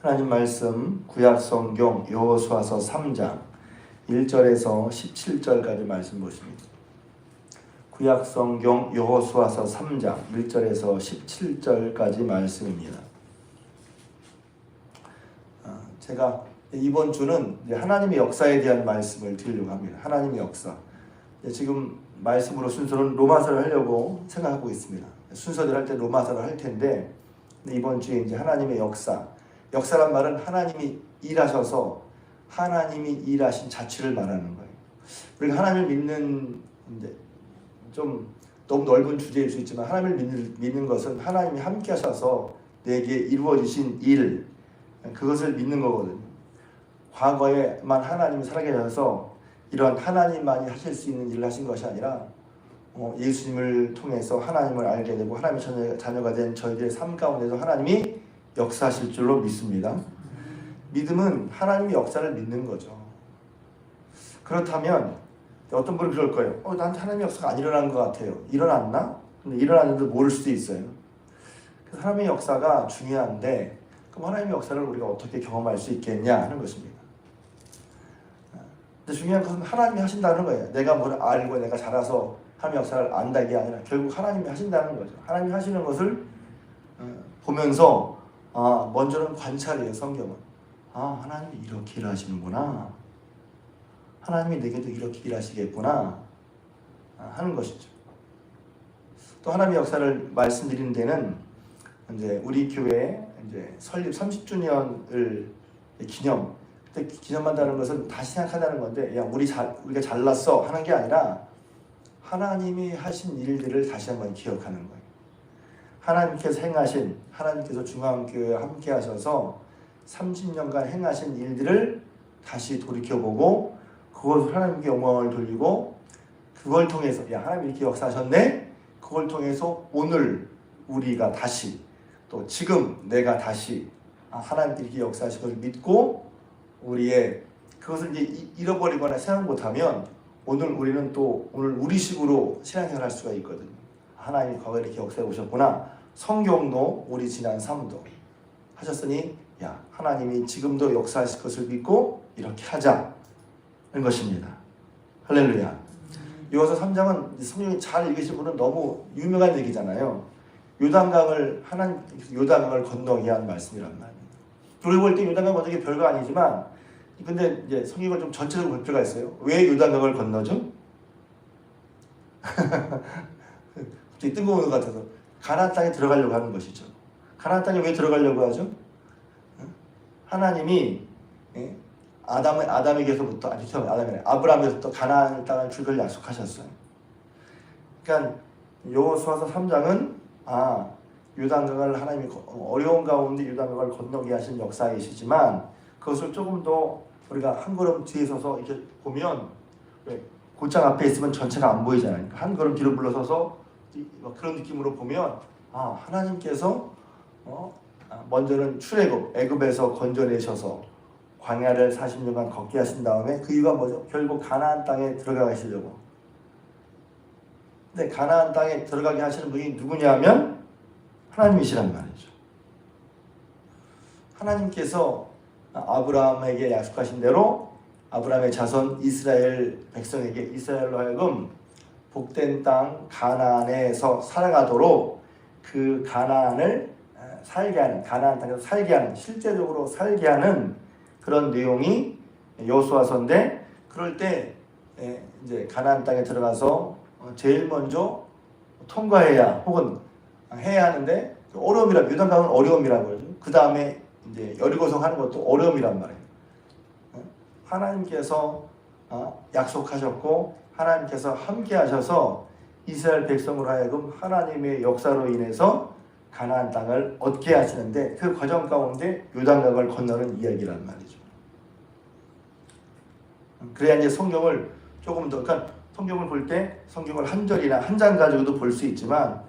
하나님 말씀 구약성경 여호수아서 3장 1절에서 17절까지 말씀 보십니다. 구약성경 여호수아서 3장 1절에서 17절까지 말씀입니다. 제가 이번 주는 하나님의 역사에 대한 말씀을 드리려고 합니다. 하나님의 역사. 지금 말씀으로 순서는 로마서를 하려고 생각하고 있습니다. 순서대로 할 때 로마서를 할 텐데 이번 주에 이제 하나님의 역사. 역사란 말은 하나님이 일하셔서 하나님이 일하신 자취를 말하는 거예요. 우리가 하나님을 믿는 이제 좀 너무 넓은 주제일 수 있지만 하나님을 믿는 것은 하나님이 함께 하셔서 내게 이루어지신 일, 그것을 믿는 거거든요. 과거에만 하나님이 살아계셔서 이러한 하나님만이 하실 수 있는 일을 하신 것이 아니라 예수님을 통해서 하나님을 알게 되고 하나님의 자녀가 된 저희들의 삶 가운데서 하나님이 역사하실 줄로 믿습니다. 믿음은 하나님의 역사를 믿는 거죠. 그렇다면 어떤 분은 그럴 거예요. 난 하나님의 역사가 안 일어난 것 같아요. 일어났나? 근데 일어났는데 모를 수도 있어요. 그래서 하나님의 역사가 중요한데 그럼 하나님의 역사를 우리가 어떻게 경험할 수 있겠냐 하는 것입니다. 근데 중요한 것은 하나님이 하신다는 거예요. 내가 뭘 알고 내가 잘해서 하나님의 역사를 안다는 게 아니라 결국 하나님이 하신다는 거죠. 하나님이 하시는 것을 보면서 먼저는 관찰이에요. 성경은. 하나님이 이렇게 일하시는구나. 하나님이 내게도 이렇게 일하시겠구나 하는 것이죠. 또 하나님의 역사를 말씀드리는 데는 이제 우리 교회 이제 설립 30주년을 기념. 그때 기념한다는 것은 다시 생각한다는 건데, 우리가 잘났어 하는 게 아니라 하나님이 하신 일들을 다시 한번 기억하는 거예요. 하나님께서 행하신, 하나님께서 중앙교회와 함께 하셔서 30년간 행하신 일들을 다시 돌이켜보고 그것을 하나님께 영광을 돌리고 그걸 통해서 하나님이 이렇게 역사하셨네? 그걸 통해서 오늘 우리가 다시 또 지금 내가 다시 하나님께 이렇게 역사하신 것을 믿고 우리의 그것을 이제 잃어버리거나 생각 못하면 오늘 우리는 또 오늘 우리식으로 신앙생활 할 수가 있거든요. 하나님이 과거에 이렇게 역사해 오셨구나. 성경도 우리 지난 삶도 하셨으니 하나님이 지금도 역사하실 것을 믿고 이렇게 하자는 것입니다. 할렐루야. 여호수아 3장은 성경이 잘 읽으신 분은 너무 유명한 얘기잖아요. 요단강을 건너게 한 말씀이란 말이에요. 우리 볼 때 요단강 건너기 별거 아니지만 근데 이제 성경을 좀 전체적으로 볼 필요가 있어요. 왜 요단강을 건너죠? 갑자기 뜬금없는 것 같아서 가나안 땅에 들어가려고 하는 것이죠. 가나안 땅에 왜 들어가려고 하죠? 하나님이 아브라함에게서부터 가나안 땅을 줄 걸 약속하셨어요. 그러니까 여호수아서 3장은 요단강을 하나님이 어려운 가운데 요단강을 건너게 하신 역사이시지만 그것을 조금 더 우리가 한 걸음 뒤에 서서 이렇게 보면 곧장 앞에 있으면 전체가 안 보이잖아요. 한 걸음 뒤로 물러서서 그런 느낌으로 보면 하나님께서 먼저는 출애굽 애굽에서 건져내셔서 광야를 40년간 걷게 하신 다음에 그 이유가 뭐죠? 결국 가나안 땅에 들어가시려고. 근데 가나안 땅에 들어가게 하시는 분이 누구냐면 하나님이시란 말이죠. 하나님께서 아브라함에게 약속하신 대로 아브라함의 자손 이스라엘 백성에게 이스라엘로 하여금 복된 땅 가나안에서 살아가도록 그 가나안을 살게 하는, 가나안 땅에서 살게 하는, 실제적으로 살게 하는 그런 내용이 여호수아서인데, 그럴 때 이제 가나안 땅에 들어가서 제일 먼저 통과해야 혹은 해야 하는데 어려움이라, 요단강은 어려움이라고 그러죠. 그 다음에 이제 여리고성 하는 것도 어려움이란 말이에요. 하나님께서 약속하셨고 하나님께서 함께 하셔서 이스라엘 백성으로 하여금 하나님의 역사로 인해서 가나안 땅을 얻게 하시는데 그 과정 가운데 요단강을 건너는 이야기란 말이죠. 그래야 이제 성경을 조금 더, 그러니까 성경을 볼 때 성경을 한 절이나 한 장 가지고도 볼 수 있지만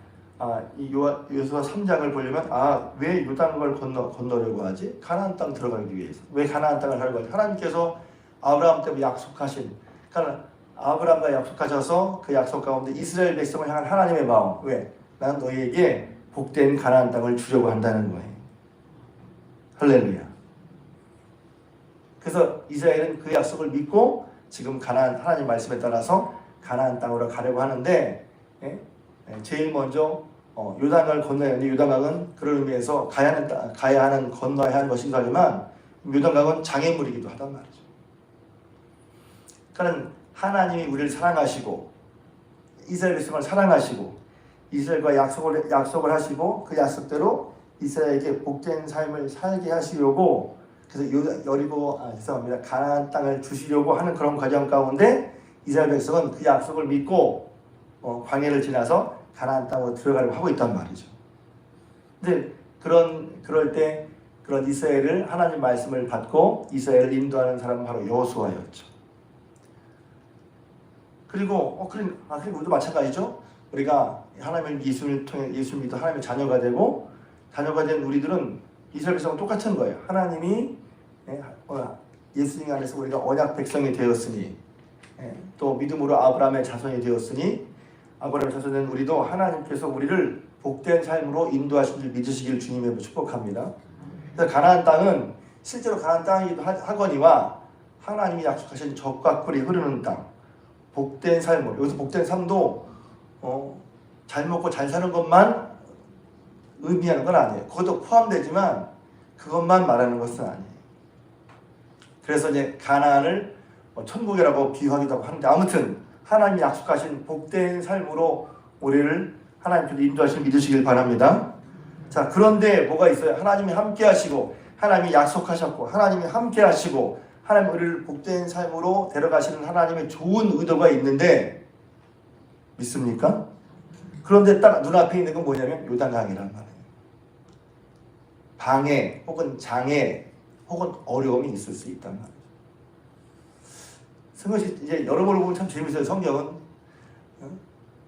이 여호수아 3장을 보려면 왜 요단강을 건너려고 하지? 가나안 땅 들어가기 위해서. 왜 가나안 땅을 하려고 하지? 하나님께서 아브라함 때문에 약속하신, 그러니까 아브라함과 약속하셔서 그 약속 가운데 이스라엘 백성을 향한 하나님의 마음. 왜? 나는 너희에게 복된 가나안 땅을 주려고 한다는 거예요. 할렐루야. 그래서 이스라엘은 그 약속을 믿고 지금 가나안 하나님 말씀에 따라서 가나안 땅으로 가려고 하는데 제일 먼저 요단강을 건너야 하는데 요단강은 그런 의미에서 가야 하는 건너야 하는 것이기도 하지만 요단강은 장애물이기도 하단 말이죠. 그러니까 하나님이 우리를 사랑하시고 이스라엘 백성을 사랑하시고 이스라엘과 약속을 하시고 그 약속대로 이스라엘에게 복된 삶을 살게 하시려고 그래서 죄송합니다. 가나안 땅을 주시려고 하는 그런 과정 가운데 이스라엘 백성은 그 약속을 믿고 광야를 지나서 가나안 땅으로 들어가려고 하고 있단 말이죠. 근데 그럴 때 그런 이스라엘을 하나님 말씀을 받고 이스라엘을 인도하는 사람은 바로 여호수아였죠. 그리고 우리도 마찬가지죠. 우리가 하나님의 예수를 통해 예수 믿어 하나님의 자녀가 되고 자녀가 된 우리들은 이스라엘 백성은 똑같은 거예요. 하나님이 예수님 안에서 우리가 언약 백성이 되었으니 또 믿음으로 아브라함의 자손이 되었으니 아브라함의 자손이 된 우리도 하나님께서 우리를 복된 삶으로 인도하신 줄 믿으시길 주님의 축복합니다. 그래서 가나안 땅은 실제로 가나안 땅이기도 하거니와 하나님이 약속하신 젖과 꿀이 흐르는 땅 복된 삶으로 여기서 복된 삶도 잘 먹고 잘 사는 것만 의미하는 건 아니에요. 그것도 포함되지만 그것만 말하는 것은 아니에요. 그래서 이제 가나안을 천국이라고 비유하기도 하는데 아무튼 하나님이 약속하신 복된 삶으로 우리를 하나님께서 인도하시는 믿으시길 바랍니다. 자, 그런데 뭐가 있어요? 하나님이 함께 하시고 하나님이 약속하셨고 하나님이 함께 하시고 하나님 우리를 복된 삶으로 데려가시는 하나님의 좋은 의도가 있는데 믿습니까? 그런데 딱 눈앞에 있는 건 뭐냐면 요단강이란 말이에요. 방해 혹은 장애 혹은 어려움이 있을 수 있단 말이에요. 성경이 이제 여러모로 보면 참 재밌어요. 성경은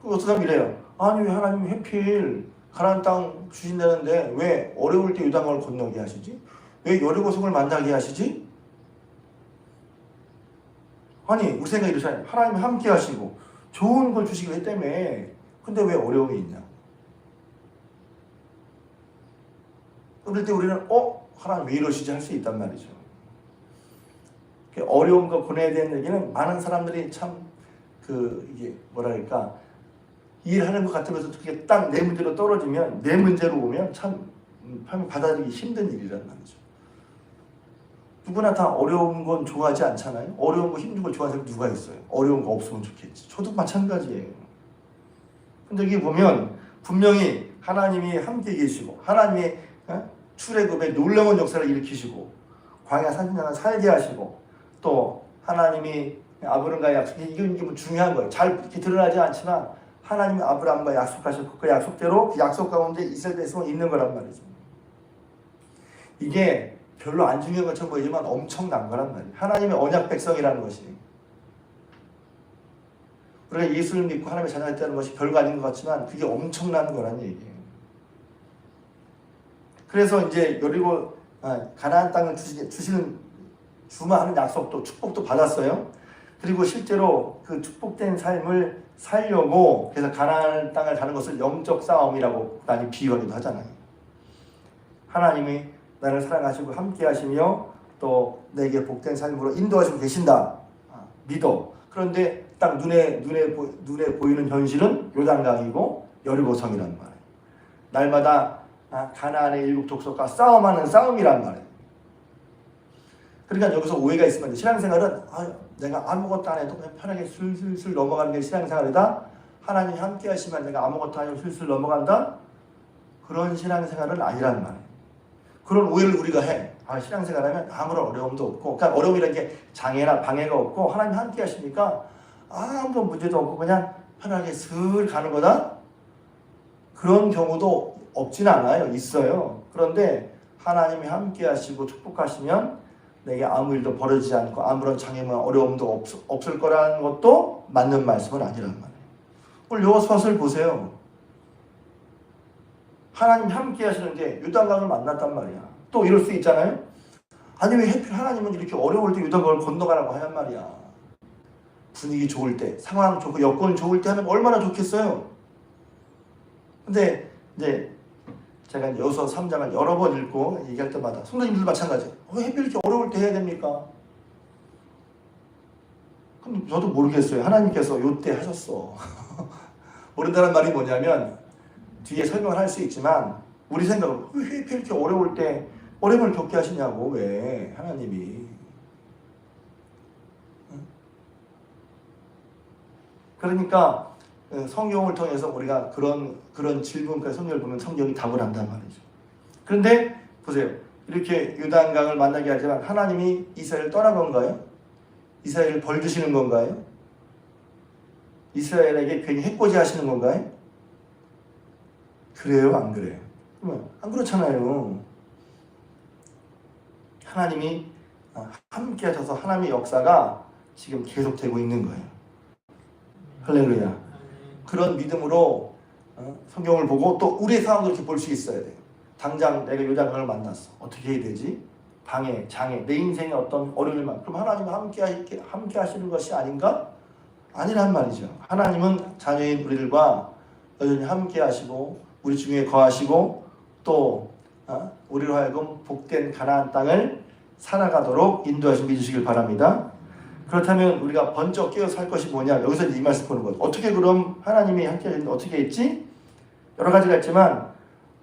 어떤 사람이 이래요. 아니 왜 하나님이 하필 가나안 땅 주신다는데 왜 어려울 때 요단강을 건너게 하시지? 왜 여리고성을 만나게 하시지? 아니 우리 생각이 이러잖아요. 하나님이 함께 하시고 좋은 걸 주시기 때문에 근데 왜 어려움이 있냐? 그럴 때 우리는 하나님 왜 이러시지 할 수 있단 말이죠. 어려움과 고뇌에 대한 얘기는 많은 사람들이 참 이게 뭐랄까 일하는 것 같으면서 그게 딱 내 문제로 떨어지면 내 문제로 오면 참 받아들이기 힘든 일이란 말이죠. 누구나 다 어려운 건 좋아하지 않잖아요. 어려운 거 힘든 걸 좋아하는 사람이 누가 있어요. 어려운 거 없으면 좋겠지. 저도 마찬가지예요. 근데 여기 보면 분명히 하나님이 함께 계시고 하나님이 출애굽의 놀라운 역사를 일으키시고 광야 30년을 살게 하시고 또 하나님이 아브라함과 약속 이게 뭐 중요한 거예요. 잘 이렇게 드러나지 않지만 하나님이 아브라함과 약속하셨고 그 약속대로 그 약속 가운데 이스라엘 백성은 있는 거란 말이죠. 이게 별로 안 중요한 것처럼 보이지만 엄청난 거란 말이에요. 하나님의 언약 백성이라는 것이 우리가 예수를 믿고 하나님의 자녀가 됐다는 것이 별거 아닌 것 같지만 그게 엄청난 거란 얘기예요. 그래서 이제 가나안 땅을 주시는 주마하는 약속도 축복도 받았어요. 그리고 실제로 그 축복된 삶을 살려고 그래서 가나안 땅을 가는 것을 영적 싸움이라고 많이 비유하기도 하잖아요. 하나님이 나를 사랑하시고 함께 하시며 또 내게 복된 삶으로 인도하시고 계신다. 믿어. 그런데 딱 눈에 보이는 현실은 요단강이고 여리고성이란 말이에요. 날마다 가나안의 일곱 족속과 싸움하는 싸움이란 말이에요. 그러니까 여기서 오해가 있으면 신앙생활은 내가 아무것도 안 해도 그냥 편하게 술술 넘어가는 게 신앙생활이다. 하나님이 함께 하시면 내가 아무것도 안 해도 술술 넘어간다. 그런 신앙생활은 아니란 말이에요. 그런 오해를 우리가 해. 신앙생활하면 아무런 어려움도 없고 그러니까 어려움이라는 게 장애나 방해가 없고 하나님 함께 하시니까 아무런 문제도 없고 그냥 편하게 슬 가는 거다. 그런 경우도 없진 않아요. 있어요. 그런데 하나님이 함께 하시고 축복하시면 내게 아무 일도 벌어지지 않고 아무런 장애나 어려움도 없을 거라는 것도 맞는 말씀은 아니란 말이에요. 오늘 여호수아서를 보세요. 하나님 함께 하시는데 요단강을 만났단 말이야. 또 이럴 수 있잖아요. 아니 왜 하필 하나님은 이렇게 어려울 때 요단강을 건너가라고 하냔 말이야. 분위기 좋을 때, 상황 좋고 여건 좋을 때 하면 얼마나 좋겠어요. 근데 이제 제가 여호수아 3장을 여러 번 읽고 얘기할 때마다 성도님들도 마찬가지예요. 왜 하필 이렇게 어려울 때 해야 됩니까? 그럼 저도 모르겠어요. 하나님께서 요때 하셨어. 모른다는 말이 뭐냐면 뒤에 설명을 할 수 있지만 우리 생각은 왜 이렇게 어려울 때 어려움을 겪게 하시냐고. 왜 하나님이. 그러니까 성경을 통해서 우리가 그런 질문까지 성경을 보면 성경이 답을 한단 말이죠. 그런데 보세요. 이렇게 요단강을 만나게 하지만 하나님이 이스라엘을 떠난 건가요? 이스라엘을 벌주시는 건가요? 이스라엘에게 괜히 해코지 하시는 건가요? 그래요? 안 그래요? 안 그렇잖아요. 하나님이 함께 하셔서 하나님의 역사가 지금 계속되고 있는 거예요. 할렐루야. 그런 믿음으로 성경을 보고 또 우리의 상황도 이렇게 볼 수 있어야 돼요. 당장 내가 요단강을 만났어. 어떻게 해야 되지? 방해, 장애, 내 인생의 어떤 어려움만. 그럼 하나님은 함께 하시는 것이 아닌가? 아니란 말이죠. 하나님은 자녀인 우리들과 여전히 함께 하시고 우리 중에 거하시고 또 우리로 하여금 복된 가나안 땅을 살아가도록 인도하시고 믿으시길 바랍니다. 그렇다면 우리가 번쩍 깨어서 할 것이 뭐냐? 여기서 이 말씀 보는 거예요. 어떻게 그럼 하나님이 함께 하시는데 어떻게 했지? 여러 가지가 있지만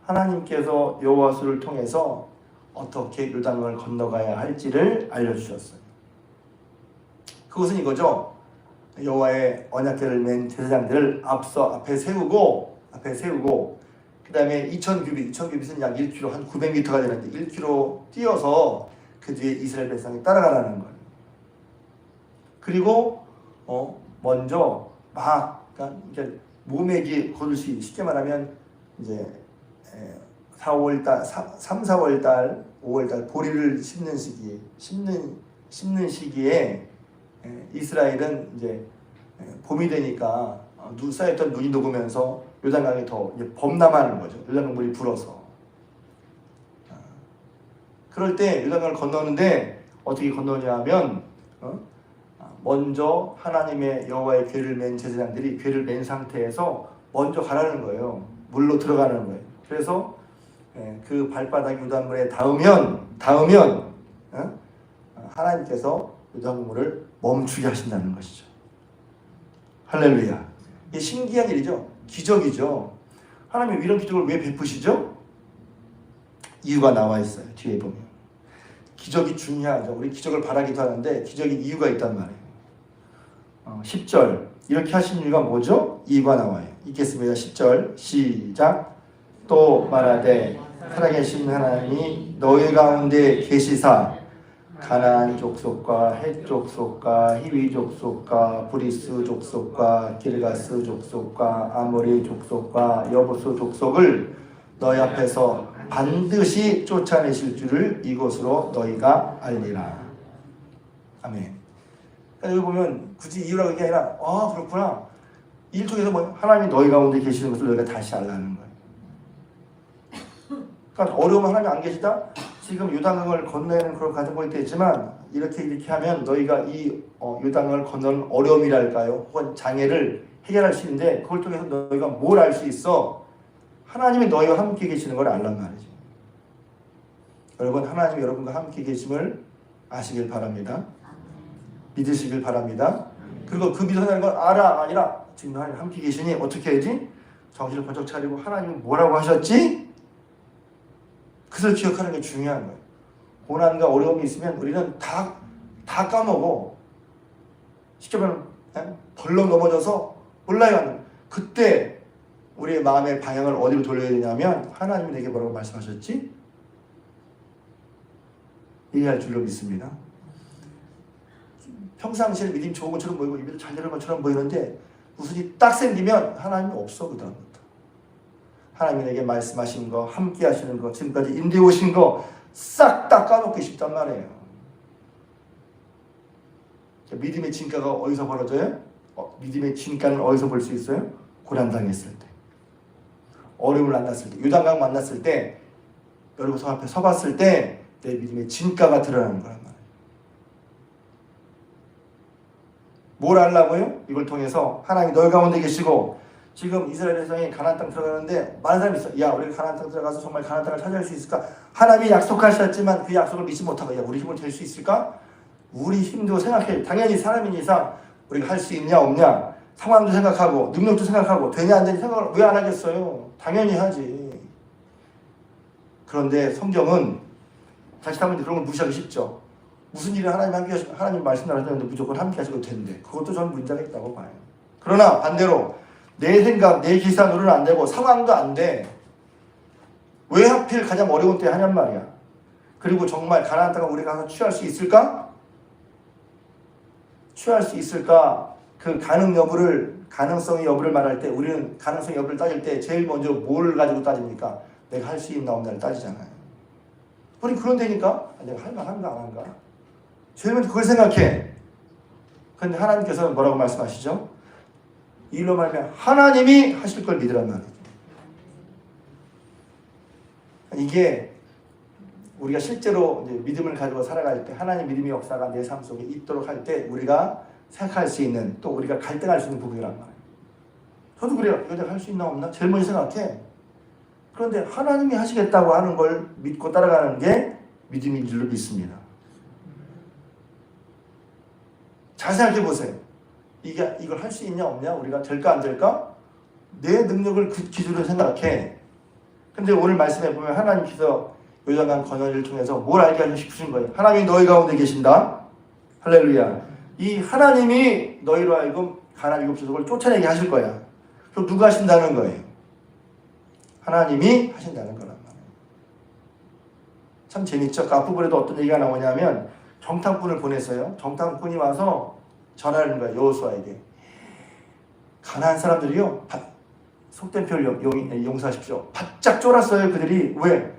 하나님께서 여호와수를 통해서 어떻게 요단강을 건너가야 할지를 알려주셨어요. 그것은 이거죠. 여호와의 언약궤를 맨 제사장들을 앞에 세우고 그 다음에 2000규빗은 약 1km, 한 900m가 되는데 1km 뛰어서 그 뒤에 이스라엘 백성이 따라가라는 거예요. 그리고 먼저 그러니까 모매기 거두시, 쉽게 말하면 이제 3, 4월달, 5월달 보리를 심는 시기에 이스라엘은 이제 봄이 되니까 쌓였던 눈이 녹으면서 요단강이 더 범람하는 거죠. 요단강 물이 불어서. 그럴 때 요단강을 건너는데 어떻게 건너냐 하면 먼저 하나님의 여호와의 궤를 맨 제사장들이 궤를 맨 상태에서 먼저 가라는 거예요. 물로 들어가는 거예요. 그래서 그 발바닥 요단물에 닿으면 하나님께서 요단물을 멈추게 하신다는 것이죠. 할렐루야. 이게 신기한 일이죠. 기적이죠. 하나님이 이런 기적을 왜 베푸시죠? 이유가 나와 있어요. 뒤에 보면. 기적이 중요하죠. 우리 기적을 바라기도 하는데 기적이 이유가 있단 말이에요. 10절 이렇게 하신 이유가 뭐죠? 이유가 나와요. 읽겠습니다. 10절 시작. 또 말하되 살아계신 하나님이 너희 가운데 계시사 가나안 족속과 헷 족속과 히위 족속과 브리스 족속과 길가스 족속과 아모리 족속과 여부스 족속을 너희 앞에서 반드시 쫓아내실 줄을 이것으로 너희가 알리라. 아멘. 여기 보면 굳이 이유라고 하는 게 아니라 그렇구나. 일 통해서 하나님이 너희 가운데 계시는 것을 너희가 다시 알라는 거예요. 그러니까 어려우면 하나님이 안 계시다? 지금 요단강을 건너는 그런 가정법이 있지만 이렇게 하면 너희가 이 요단강을 건너는 어려움이랄까요? 혹은 장애를 해결할 수 있는데 그걸 통해서 너희가 뭘 알 수 있어? 하나님이 너희와 함께 계시는 걸 알란 말이죠. 여러분, 하나님이 여러분과 함께 계심을 아시길 바랍니다. 믿으시길 바랍니다. 그리고 그 믿는다는 건 알아 아니라 지금 하나님 함께 계시니 어떻게 해야지? 정신을 번쩍 차리고 하나님은 뭐라고 하셨지? 그것을 기억하는 게 중요한 거예요. 고난과 어려움이 있으면 우리는 다 까먹어. 쉽게 말하면 벌렁 넘어져서 올라가는. 그때 우리의 마음의 방향을 어디로 돌려야 되냐면 하나님이 내게 뭐라고 말씀하셨지? 이해할 줄로 믿습니다. 평상시에 믿음이 좋은 것처럼 보이고 입이 잘 되는 것처럼 보이는데 무슨 일이 딱 생기면 하나님이 없어. 그 다음부터 하나님이 내게 말씀하신 거, 함께 하시는 거, 지금까지 인도해 오신 거 싹 다 까먹기 쉽단 말이에요. 믿음의 진가가 어디서 벌어져요? 믿음의 진가는 어디서 볼 수 있어요? 고난당했을 때, 어려움을 만났을 때, 요단강 만났을 때, 여러분 성 앞에 서봤을 때 내 믿음의 진가가 드러나는 거란 말이에요. 뭘 하려고요? 이걸 통해서 하나님이 너희 가운데 계시고 지금 이스라엘 백성이 가나안 땅 들어가는데 많은 사람이 있어. 야, 우리 가나안 땅 들어가서 정말 가나안 땅을 차지할 수 있을까? 하나님이 약속하셨지만 그 약속을 믿지 못하고 야, 우리 힘으로 될 수 있을까? 우리 힘도 생각해. 당연히 사람인 이상 우리가 할 수 있냐 없냐 상황도 생각하고 능력도 생각하고 되냐 안 되냐 생각을 왜 안 하겠어요? 당연히 하지. 그런데 성경은 자칫하면 그런 걸 무시하기 쉽죠. 무슨 일을 하나님 함께 하시고 하나님 말씀을 하셨는데 무조건 함께 하시고 되는데 그것도 저는 문제가 있다고 봐요. 그러나 반대로 내 생각, 내 기산으로는 안 되고 상황도 안 돼. 왜 하필 가장 어려운 때 하냔 말이야. 그리고 정말 가나안 땅을 우리가 가서 취할 수 있을까? 취할 수 있을까? 그 가능성의 여부를 말할 때 우리는 가능성의 여부를 따질 때 제일 먼저 뭘 가지고 따집니까? 내가 할 수 있나 없나를 따지잖아요. 우리 그런 데니까 내가 할까 한가 안 한가? 제일 먼저 그걸 생각해. 그런데 하나님께서는 뭐라고 말씀하시죠? 이 일로 말하면 하나님이 하실 걸 믿으란 말이에요. 이게 우리가 실제로 이제 믿음을 가지고 살아갈 때 하나님 믿음의 역사가 내 삶 속에 있도록 할 때 우리가 생각할 수 있는 또 우리가 갈등할 수 있는 부분이란 말이에요. 저도 그래요. 이거 내가 할 수 있나 없나? 제일 먼저 생각해. 그런데 하나님이 하시겠다고 하는 걸 믿고 따라가는 게 믿음인 줄로 믿습니다. 잘 생각해 보세요. 이걸 할 수 있냐 없냐? 우리가 될까 안 될까? 내 능력을 그 기준으로 생각해. 근데 오늘 말씀해 보면 하나님께서 요단강 건너를 통해서 뭘 알게 하고 싶으신 거예요? 하나님이 너희 가운데 계신다. 할렐루야. 이 하나님이 너희로 하여금 가나안 일곱 족속을 쫓아내게 하실 거야. 그럼 누가 하신다는 거예요? 하나님이 하신다는 거란 말이에요. 참 재밌죠? 그 앞부분에도 어떤 얘기가 나오냐면 정탐꾼을 보냈어요. 정탐꾼이 와서 전하는 거예요. 여호수아에게. 가나안 사람들이요. 속된 표현 용서하십시오. 바짝 쫄았어요. 그들이. 왜?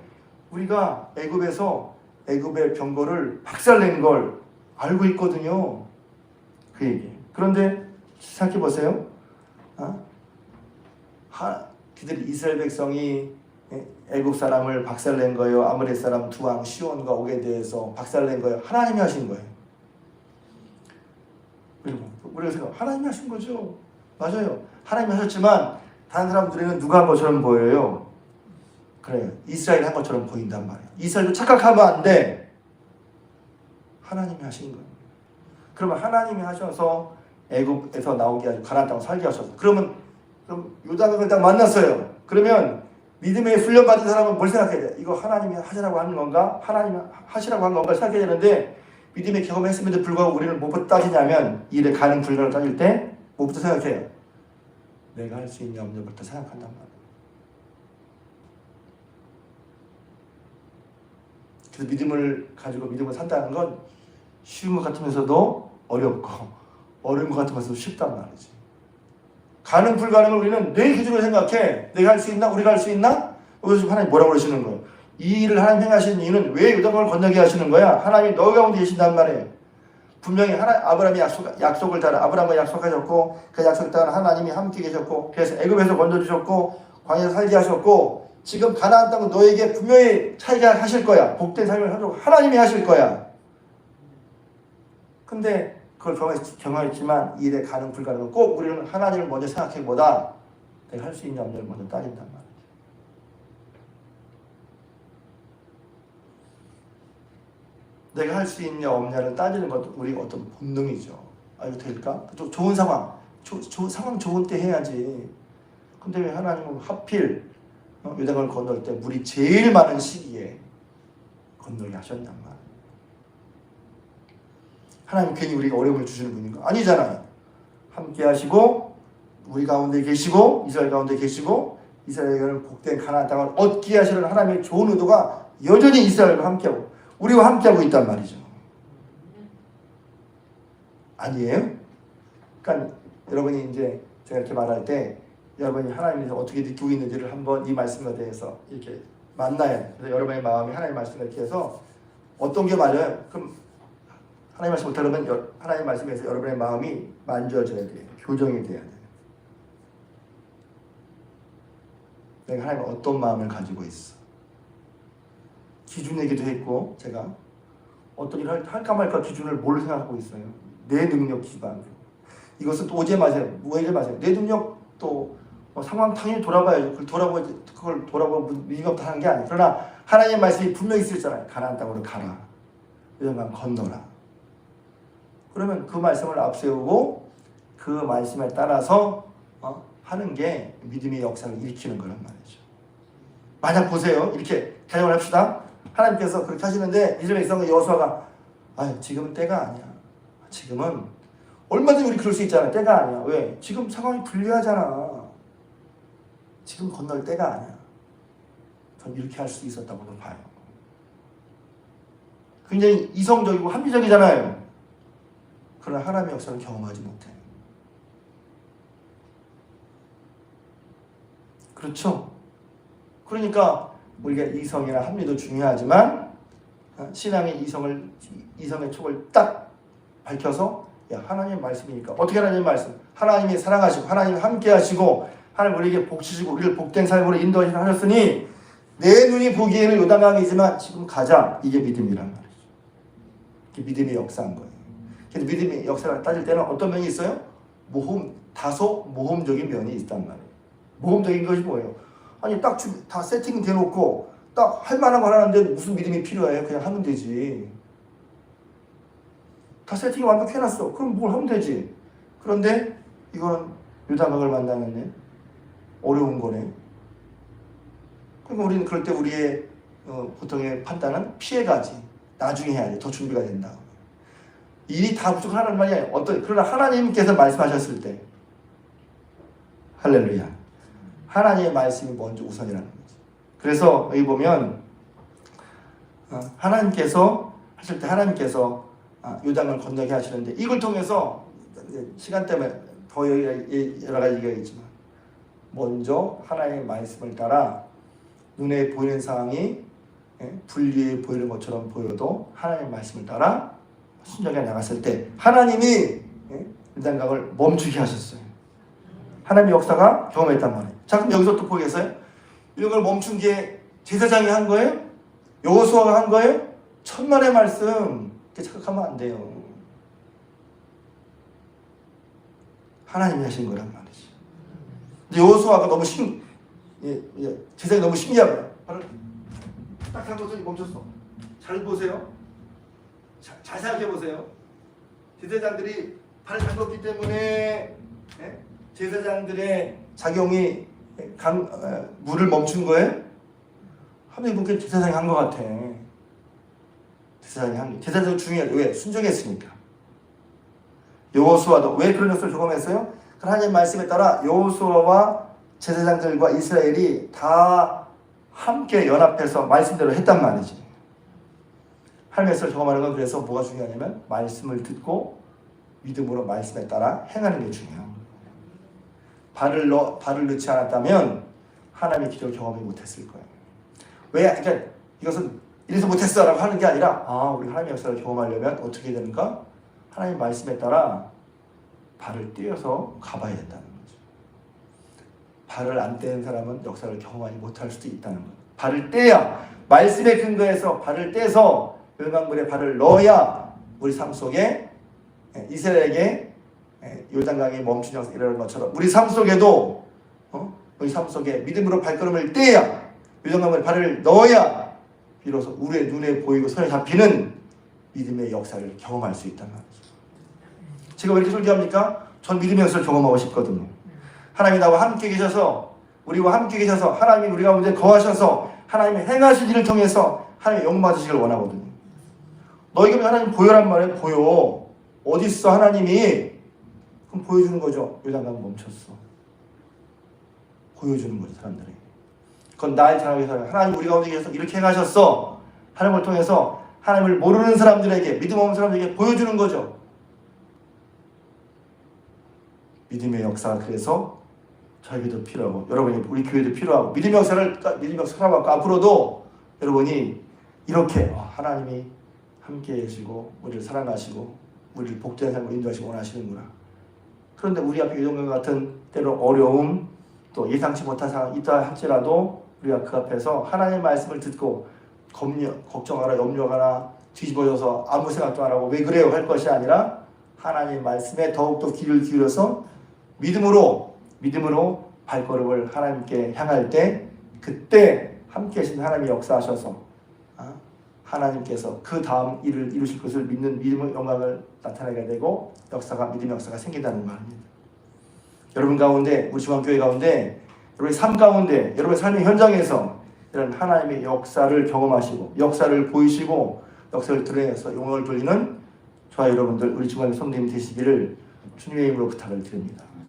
우리가 애굽의 병거를 박살낸 걸 알고 있거든요. 그 얘기. 그런데 생각해 보세요. 그들이 이스라엘 백성이 애굽 사람을 박살낸 거예요. 아므렛 사람 두 왕 시온과 옥에 대해서 박살낸 거예요. 하나님이 하신 거예요. 그리고 우리가 생각 하나님이 하신 거죠. 맞아요. 하나님이 하셨지만 다른 사람들에는 누가 한 것처럼 보여요. 그래요. 이스라엘이 한 것처럼 보인단 말이에요. 이스라엘도 착각하면 안 돼. 하나님이 하신 거예요. 그러면 하나님이 하셔서 애굽에서 나오게 하시고 가나안 땅을 살게 하셔서 그럼 요단강을 딱 만났어요. 그러면 믿음의 훈련 받은 사람은 뭘 생각해야 돼? 이거 하나님이 하시라고 하는 건가? 하나님이 하시라고 한 건가? 생각해야 되는데 믿음의 경험했음에도 불구하고 우리는 뭐부터 따지냐면 이 일의 가능 불가를 따질 때 뭐부터 생각해요? 내가 할 수 있냐 없냐부터 생각한단 말이에요. 그래서 믿음을 가지고 믿음을 산다는 건 쉬운 것 같으면서도 어렵고 어려운 것 같으면서도 쉽단 말이지. 가능 불가능을 우리는 내 기준으로 생각해. 내가 할 수 있나? 우리가 할 수 있나? 여기서 지금 하나님 뭐라고 그러시는 거예요? 이 일을 하나님 행하시는 이유는 왜 요단강을 건너게 하시는 거야? 하나님이 너희 가운데 계신단 말이에요. 분명히 아브라함이 약속을 따라 아브라함과 약속하셨고 그 약속에 따라 하나님이 함께 계셨고 그래서 애굽에서 건져주셨고 광야에서 살게 하셨고 지금 가나안 땅은 너에게 분명히 차게 하실 거야. 복된 삶을 하도록 하나님이 하실 거야. 근데 그걸 경험했지만 이 일에 가능 불가능은 꼭 우리는 하나님을 먼저 생각해보다 내가 할 수 있냐 없냐를 먼저 따진단 말이에요. 내가 할 수 있냐 없냐를 따지는 것도 우리 어떤 본능이죠. 아 이거 될까? 또 좋은 상황, 상황 좋은 때 해야지. 근데 왜 하나님은 하필 요단강을 건널 때 물이 제일 많은 시기에 건너게 하셨냔 말이에요. 하나님 괜히 우리가 어려움을 주시는 분인가? 아니잖아요. 함께 하시고 우리 가운데 계시고 이스라엘 가운데 계시고 이스라엘은 복된 가나안 땅을 얻게 하시는 하나님의 좋은 의도가 여전히 이스라엘과 함께하고 우리와 함께하고 있단 말이죠. 아니에요? 그러니까 여러분이 이제 제가 이렇게 말할 때 여러분이 하나님에서 어떻게 느끼고 있는지를 한번 이 말씀에 대해서 이렇게 만나야 그래서 여러분의 마음이 하나님의 말씀을 이렇게 해서 어떤 게 맞아요? 그럼 하나님 말씀 못하려면 하나님 말씀에서 여러분의 마음이 만져져야 돼요. 교정이 돼야 돼요. 내가 하나님 어떤 마음을 가지고 있어? 기준 얘기도 했고 제가 어떤 일을 할까 말까 기준을 뭘 생각하고 있어요? 내 능력 기반으로. 이것은 또 오지 마세요. 오해지 마세요. 내 능력 또 상황 당연히 돌아봐야죠. 그걸 돌아보고 믿음 없다 하는 게 아니에요. 그러나 하나님의 말씀이 분명히 있었잖아요. 가나안 땅으로 가라. 요단강 건너라. 그러면 그 말씀을 앞세우고 그 말씀에 따라서 하는 게 믿음의 역사를 일으키는 거란 말이죠. 만약 보세요. 이렇게 가정을 합시다. 하나님께서 그렇게 하시는데 이스라엘 백성과 여호수아가 지금은 때가 아니야. 지금은 얼마든지 우리 그럴 수 있잖아. 때가 아니야. 왜? 지금 상황이 불리하잖아. 지금 건널 때가 아니야. 전 이렇게 할 수 있었다고도 봐요. 굉장히 이성적이고 합리적이잖아요. 그러나 하나님의 역사를 경험하지 못해. 그렇죠? 그러니까 우리가 이성이나 합리도 중요하지만 신앙의 이성의 촉을 딱 밝혀서 하나님의 말씀이니까 어떻게 하나님의 말씀? 하나님이 사랑하시고 하나님이 함께 하시고 하나님 우리에게 복 주시고 우리를 복된 삶으로 인도하셨으니 내 눈이 보기에는 요단강이지만 지금 가자. 이게 믿음이란 말이죠. 이게 믿음의 역사인 거예요. 그래서 믿음의 역사를 따질 때는 어떤 면이 있어요? 다소 모험적인 면이 있단 말이에요. 모험적인 것이 뭐예요? 아니 딱 다 세팅돼 놓고 딱 할 만한 거 하는데 무슨 믿음이 필요해요? 그냥 하면 되지. 다 세팅이 완벽해 놨어. 그럼 뭘 하면 되지. 그런데 이거는 요단강을 만나는데 어려운 거네. 그러니까 우리는 그럴 때 우리의 보통의 판단은 피해가지. 나중에 해야지. 더 준비가 된다. 일이 다 무조건 하라는 말이 아니에요. 그러나 하나님께서 말씀하셨을 때 할렐루야. 하나님의 말씀이 먼저 우선이라는 거죠. 그래서 여기 보면 하나님께서 하실 때 하나님께서 요단을 건너게 하시는데 이걸 통해서 시간 때문에 더 여러 가지 얘기가 있지만 먼저 하나님의 말씀을 따라 눈에 보이는 상황이 불리해 보이는 것처럼 보여도 하나님의 말씀을 따라 순종해 나갔을 때 하나님이 요단강을 멈추게 하셨어요. 하나님의 역사가 경험했단 말이에요. 자, 그럼 여기서 또 보겠어요? 이런 걸 멈춘 게 제사장이 한 거예요? 여호수아가 한 거예요? 천만의 말씀. 이렇게 착각하면 안 돼요. 하나님이 하신 거란 말이죠. 근데 여호수아가 너무 제사장이 너무 신기하고요. 딱 한 것더니 멈췄어. 잘 보세요. 잘 생각해 보세요. 제사장들이 발을 담궜기 때문에 제사장들의 작용이 물을 멈춘 거예요? 하나님 분께 제사장이 한 것 같아. 제사장이 중요하죠. 왜? 순종했으니까. 여호수아도 왜 그런 역사를 경험했어요? 하나님의 말씀에 따라 여호수아와 제사장들과 이스라엘이 다 함께 연합해서 말씀대로 했단 말이지. 하나님의 역사를 경험하는 건 그래서 뭐가 중요하냐면 말씀을 듣고 믿음으로 말씀에 따라 행하는 게 중요해요. 발을 넣지 않았다면 하나님의 기적을 경험하지 못했을 거예요. 왜? 그러니까 이것은 이래서 못했어 라고 하는 게 아니라 우리 하나님의 역사를 경험하려면 어떻게 되는가? 하나님의 말씀에 따라 발을 떼어서 가봐야 된다는 거죠. 발을 안 떼는 사람은 역사를 경험하지 못할 수도 있다는 거예요. 발을 떼야 말씀에 근거해서 발을 떼서 열강물에 발을 넣어야 우리 삶 속에 이스라엘에게 요단강이 멈춘 역사 이러는 것처럼 우리 삶 속에도 우리 삶 속에 믿음으로 발걸음을 떼야 요단강물에 발을 넣어야 비로소 우리의 눈에 보이고 손에 잡히는 믿음의 역사를 경험할 수 있단 말이죠. 제가 왜 이렇게 설교합니까? 전 믿음의 역사를 경험하고 싶거든요. 하나님이 나와 함께 계셔서 우리와 함께 계셔서 하나님이 우리 가운데 거하셔서 하나님의 행하신 일을 통해서 하나님의 영광 받으시길 원하거든요. 너희가 하나님 보여란 말이에요. 보여. 어디 있어 하나님이? 그럼 보여주는 거죠. 요단강 멈췄어. 보여주는 거죠 사람들에게. 그건 나의 자랑이 사람. 하나님 우리 가운데 계셔서 이렇게 행하셨어. 하나님을 통해서 하나님을 모르는 사람들에게 믿음 없는 사람들에게 보여주는 거죠. 믿음의 역사가 그래서 저에게도 필요하고 여러분이 우리 교회도 필요하고 믿음의 역사를 살아가고 앞으로도 여러분이 이렇게 하나님이 함께 계시고 우리를 사랑하시고 우리를 복된 삶으로 인도하시고 원하시는구나. 그런데 우리 앞에 요단강 같은 때로 어려움 또 예상치 못한 상황이 있다 할지라도 우리가 그 앞에서 하나님의 말씀을 듣고 걱정하라 염려하라 뒤집어져서 아무 생각도 안 하고 왜 그래요 할 것이 아니라 하나님의 말씀에 더욱더 귀를 기울여서 믿음으로 발걸음을 하나님께 향할 때 그때 함께 하신 하나님이 역사하셔서 하나님께서 그 다음 일을 이루실 것을 믿는 믿음의 영광을 나타내게 되고 믿음의 역사가 생긴다는 말입니다. 여러분 가운데, 우리 중앙교회 가운데, 여러분의 삶 가운데, 여러분의 삶의 현장에서 이런 하나님의 역사를 경험하시고 역사를 보이시고 역사를 드러내서 영광을 돌리는 저와 여러분들 우리 중앙의 성도님 되시기를 주님의 이름으로 부탁을 드립니다.